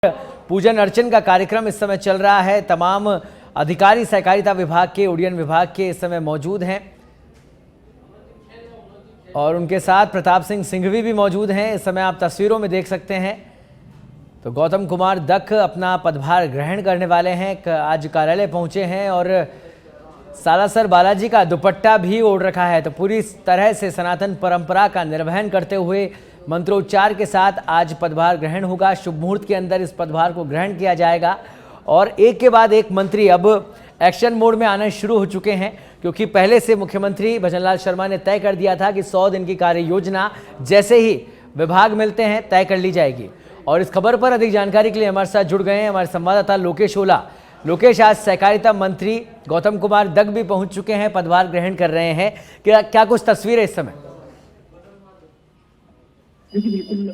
पूजन अर्चन का कार्यक्रम इस समय चल रहा है। तमाम अधिकारी सहकारिता विभाग के, उड्डयन विभाग के इस समय मौजूद हैं और उनके साथ प्रताप सिंह सिंघवी भी मौजूद हैं। इस समय आप तस्वीरों में देख सकते हैं तो गौतम कुमार दक्ख अपना पदभार ग्रहण करने वाले हैं। आज कार्यालय पहुंचे हैं और सालासर बालाजी का दुपट्टा भी ओढ़ रखा है। तो पूरी तरह से सनातन परंपरा का निर्वहन करते हुए मंत्रोच्चार के साथ आज पदभार ग्रहण होगा। शुभ मुहूर्त के अंदर इस पदभार को ग्रहण किया जाएगा और एक के बाद एक मंत्री अब एक्शन मोड में आना शुरू हो चुके हैं, क्योंकि पहले से मुख्यमंत्री भजनलाल शर्मा ने तय कर दिया था कि 100 दिन की कार्य योजना जैसे ही विभाग मिलते हैं तय कर ली जाएगी। और इस खबर पर अधिक जानकारी के लिए हमारे साथ जुड़ गए हैं हमारे संवाददाता लोकेश ओला। लोकेश, आज सहकारिता मंत्री गौतम कुमार दक्ख भी पहुंच चुके हैं, पदभार ग्रहण कर रहे हैं। क्या कुछ तस्वीरें इस समय? बिल्कुल,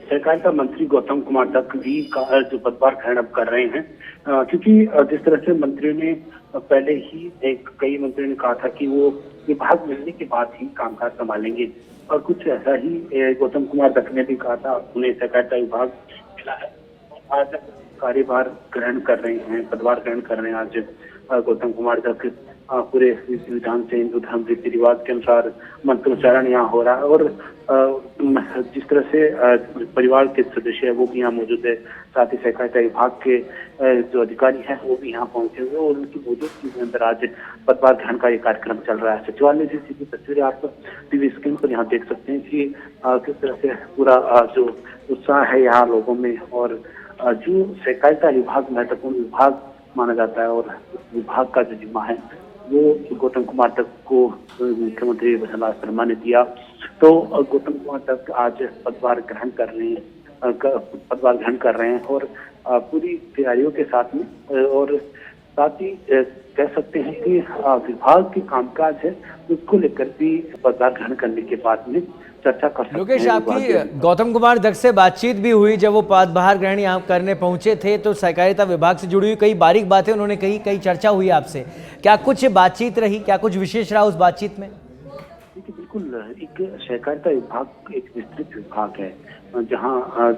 सहकारिता मंत्री गौतम कुमार दक्ख भी जो पदभार ग्रहण अब कर रहे हैं, क्योंकि जिस तरह से मंत्रियों ने पहले ही कई मंत्रियों ने कहा था कि वो विभाग मिलने के बाद ही कामकाज संभालेंगे, और कुछ ऐसा ही गौतम कुमार दक्ख ने भी कहा था। उन्हें सहकारिता विभाग मिला है, आज कार्यभार ग्रहण कर रहे हैं, पदभार ग्रहण कर रहे हैं। आज गौतम कुमार दक्ख पूरे विधान से हिंदू धर्म रीति रिवाज के अनुसार मंत्रोच्चारण यहाँ हो रहा है, और जिस तरह से परिवार के सदस्य है वो भी यहाँ मौजूद है, साथ ही सहकारिता विभाग के जो अधिकारी हैं वो भी यहाँ पहुंचे हुए और उनकी मौजूदगी के अंदर आज पदभार ग्रहण का ये कार्यक्रम चल रहा है। सचिवालय से सीधी तस्वीरें आप टीवी स्क्रीन पर यहाँ देख सकते हैं कि किस तरह से पूरा जो उत्साह है यहाँ लोगों में, और जो सहकारिता विभाग महत्वपूर्ण विभाग माना जाता है और विभाग का जो जिम्मा है वो गौतम कुमार दक्ख को मुख्यमंत्री भजनलाल शर्मा ने दिया। तो गौतम कुमार दक्ख आज पदभार ग्रहण कर रहे हैं और पूरी तैयारियों के साथ में, और साथ ही कह सकते हैं कि विभाग की कामकाज है उसको लेकर भी पदभार ग्रहण करने के बाद में चर्चा कर सकते हैं। लोकेश, आपकी गौतम कुमार दक्ख से बातचीत भी हुई जब वो पदभार ग्रहण यहाँ करने पहुंचे थे, तो सहकारिता विभाग से जुड़ी हुई कई बारीक बातें उन्होंने कही, कई चर्चा हुई आपसे। क्या कुछ बातचीत रही, क्या कुछ विशेष रहा उस बातचीत में? देखिए, बिल्कुल, एक सहकारिता विभाग एक विस्तृत विभाग है जहाँ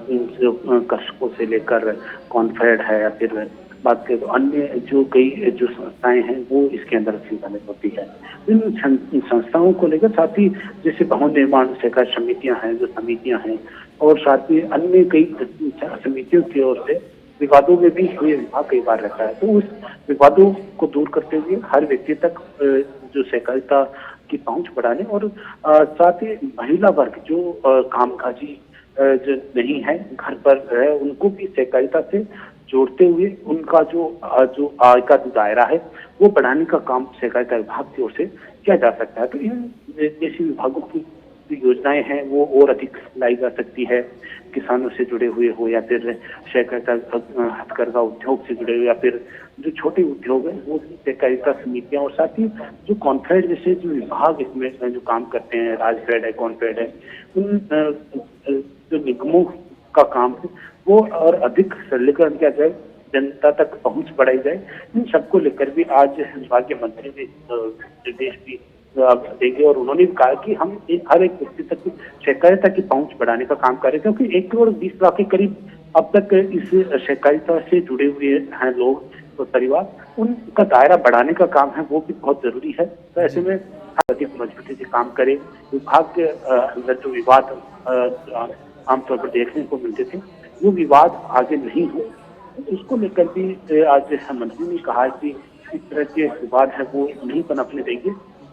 कृषकों से लेकर कॉन्फेड है या फिर बात करें तो अन्य जो कई जो संस्थाएं हैं वो इसके अंदर संचालित होती है। इन संस्थाओं को लेकर साथ ही जैसे भवन निर्माण सहकार समितियां हैं, जो समितियां हैं, और साथ ही अन्य कई समितियों की ओर से विवादों में भी ये विभाग कई बार रहता है। तो उस विवादों को दूर करते हुए हर व्यक्ति तक जो सहकारिता की पहुंच बढ़ाने, और साथ ही महिला वर्ग जो कामकाजी जो नहीं है, घर पर है, उनको भी सहकारिता से जोड़ते हुए उनका जो आय का दायरा है वो बढ़ाने का काम सहकारिता विभाग की ओर से किया जा सकता है। तो इन जैसी विभागों की योजनाएं हैं वो और अधिक लाई जा सकती है। किसानों से जुड़े हुए हो या फिर सहकारिता हथकरघा उद्योग से जुड़े हुए या फिर जो छोटे उद्योग है वो सहकारिता समितियां, और साथ ही जो कॉन्फेड जैसे जो विभाग इसमें जो काम करते हैं, राजफेड है, कॉन्फेड है, उन जो निगमों का काम है वो और अधिक सरलीकरण किया जाए, जनता तक पहुंच बढ़ाई जाए। इन सबको लेकर भी आज विभागीय मंत्री ने निर्देश भी देंगे, और उन्होंने कहा कि हम हर एक व्यक्ति तक सहकारिता की पहुंच बढ़ाने का काम करें, क्योंकि 1,20,00,000 के करीब अब तक इस सहकारिता से जुड़े हुए हैं लोग और परिवार, उनका दायरा बढ़ाने का काम है वो भी बहुत जरूरी है। तो ऐसे में अधिक मजबूती से काम करे। विभाग के अंदर जो विवाद आमतौर पर देखने को मिलते थे वो विवाद आगे नहीं हो, उसको लेकर भी आज मंत्री ने कहा कि इस तरह के विवाद है वो नहीं पनपने देंगे,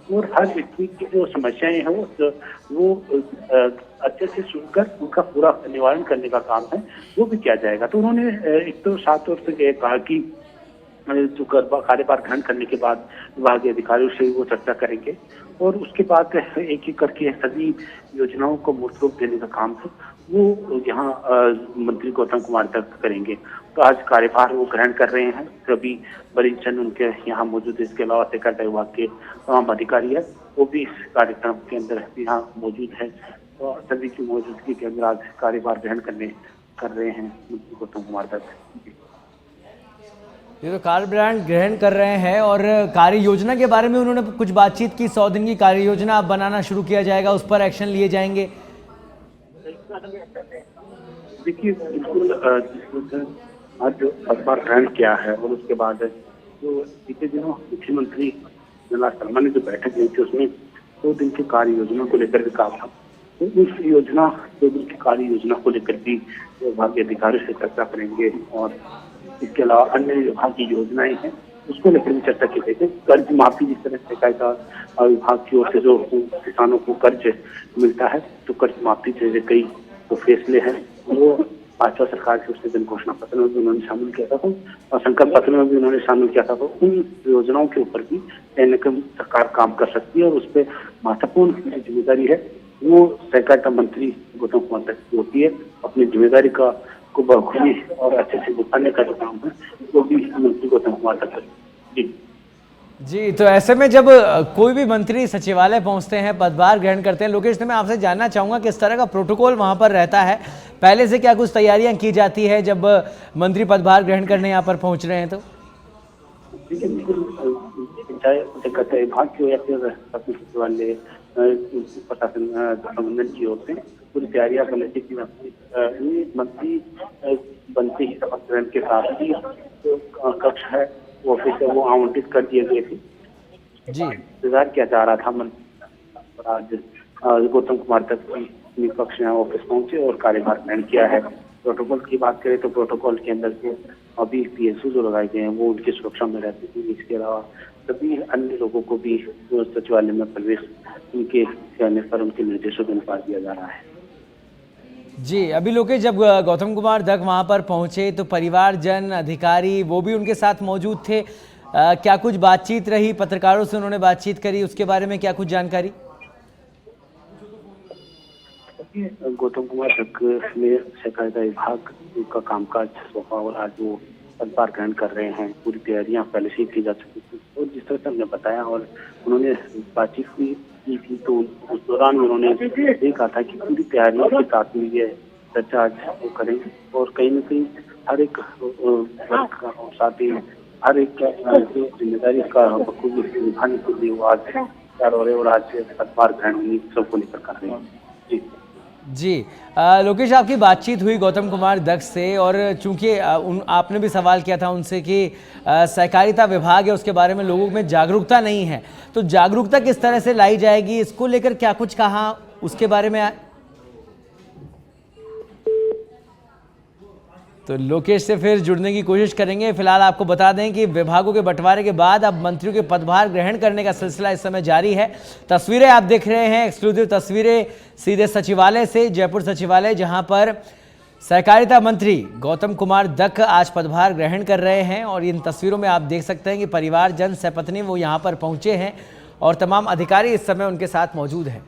और हर व्यक्ति की जो समस्याएं हैं वो अच्छे से सुनकर उनका पूरा निवारण करने का काम है वो भी किया जाएगा। तो उन्होंने एक तो साफ तौर से कहा कि जो कार्यभार ग्रहण करने के बाद विभागीय अधिकारियों से वो चर्चा करेंगे, और उसके बाद एक एक करके सभी योजनाओं को मूर्त रूप देने का काम है वो यहाँ मंत्री गौतम कुमार दक्ख करेंगे। तो आज कार्यभार वो ग्रहण कर रहे हैं, रवि बरिंचन उनके यहाँ मौजूद है। इसके अलावा सहकारिता विभाग के तमाम अधिकारी है वो भी इस कार्यक्रम के अंदर यहाँ मौजूद है, तो सभी की मौजूदगी के अंदर आज कार्यभार ग्रहण कर रहे हैं मंत्री गौतम कुमार दक्ख। ये तो कार्यभार ग्रहण कर रहे हैं, और कार्य योजना के बारे में उन्होंने कुछ बातचीत की। 100 दिन की कार्य योजना अब बनाना शुरू किया जाएगा, उस पर एक्शन लिए जाएंगे। देखिए बिल्कुल आज पदभार ग्रहण किया है और उसके बाद जो बीते दिनों मुख्यमंत्री निर्मला शर्मा ने जो बैठक ली थी उसमें 2 दिन की कार्य योजना को लेकर भी कहा था। तो उस योजना 2 दिन की कार्य योजना को लेकर भी विभाग के अधिकारियों से चर्चा करेंगे और इसके अलावा अन्य विभाग की योजनाएं हैं उसको लेकर भी चर्चा की गई। कर्ज माफी जिस तरह से कहता विभाग की ओर से जो किसानों को कर्ज मिलता है तो कर्ज माफी जैसे कई जो फैसले हैं वो भाजपा सरकार की ओर से जन घोषणा पत्र में भी उन्होंने शामिल किया था और संकल्प पत्र में भी उन्होंने शामिल किया था। तो उन योजनाओं के ऊपर भी कहीं न कहीं सरकार काम कर सकती है और उस पर महत्वपूर्ण जिम्मेदारी है वो सहकारिता मंत्री गौतम कुमार दत्त की होती है। अपनी जिम्मेदारी का को बखूबी और अच्छे से निभाने का जो काम है वो भी मंत्री गौतम कुमार दत्त जी। जी, तो ऐसे में जब कोई भी मंत्री सचिवालय पहुंचते हैं, पदभार ग्रहण करते हैं, लोकेश, तो मैं आपसे जानना चाहूंगा किस तरह का प्रोटोकॉल वहां पर रहता है? पहले से क्या कुछ तैयारियां की जाती है जब मंत्री पदभार ग्रहण करने यहां पर पहुंच रहे हैं? तो देखिए बिल्कुल चाहे विभाग की हो या फिर अपने सचिवालय प्रशासन प्रबंधन की ओर से पूरी तैयारियां करने की जाती है। मंत्री बनते ही शपथ ग्रहण के साथ ही जो कक्ष है वो ऑफिस है वो आवंटित कर दिए गए थे जी, इंतजार किया जा रहा था। आज गौतम कुमार दत्त की निष्पक्ष यहाँ ऑफिस पहुंचे और कार्यभार ग्रहण किया है। प्रोटोकॉल की बात करें तो प्रोटोकॉल के अंदर जो अभी PSU जो लगाए गए हैं वो उनकी सुरक्षा में रहती थी। इसके अलावा सभी अन्य लोगों को भी सचिवालय में प्रवेश उनके कहने पर उनके निर्देशों के अनुसार दिया जा रहा है। जी, अभी लोकेश, जब गौतम कुमार दत्त वहां पर पहुंचे तो परिवारजन, अधिकारी वो भी उनके साथ मौजूद थे। क्या कुछ बातचीत रही? पत्रकारों से उन्होंने बातचीत करी, उसके बारे में क्या कुछ जानकारी? गौतम कुमार दत्त ने सहकारिता विभाग का कामकाज सौंपा और आज वो पदभार ग्रहण कर रहे हैं। पूरी तैयारियां पहले से ही की जा चुकी थी और जिस तरह से हमने बताया और उन्होंने बातचीत की थी तो उस दौरान उन्होंने ये कहा था कि पूरी तैयारियों के साथ में ये चर्चा आज वो करेंगे और कहीं न कहीं हर एक वर्ग का और साथ ही हर एक जिम्मेदारी का बखूबी निभाने के लिए वो आज तैयार हो रहे और आज पदभार ग्रहण सबको लेकर कर रहे हैं। जी जी, लोकेश, आपकी बातचीत हुई गौतम कुमार दत्त से और चूंकि आपने भी सवाल किया था उनसे कि सहकारिता विभाग है उसके बारे में लोगों में जागरूकता नहीं है, तो जागरूकता किस तरह से लाई जाएगी, इसको लेकर क्या कुछ कहा उसके बारे में? तो लोकेश से फिर जुड़ने की कोशिश करेंगे। फिलहाल आपको बता दें कि विभागों के बंटवारे के बाद अब मंत्रियों के पदभार ग्रहण करने का सिलसिला इस समय जारी है। तस्वीरें आप देख रहे हैं, एक्सक्लूसिव तस्वीरें सीधे सचिवालय से, जयपुर सचिवालय, जहां पर सहकारिता मंत्री गौतम कुमार दत्त आज पदभार ग्रहण कर रहे हैं। और इन तस्वीरों में आप देख सकते हैं कि परिवारजन, सपत्नी वो यहाँ पर पहुंचे हैं और तमाम अधिकारी इस समय उनके साथ मौजूद हैं।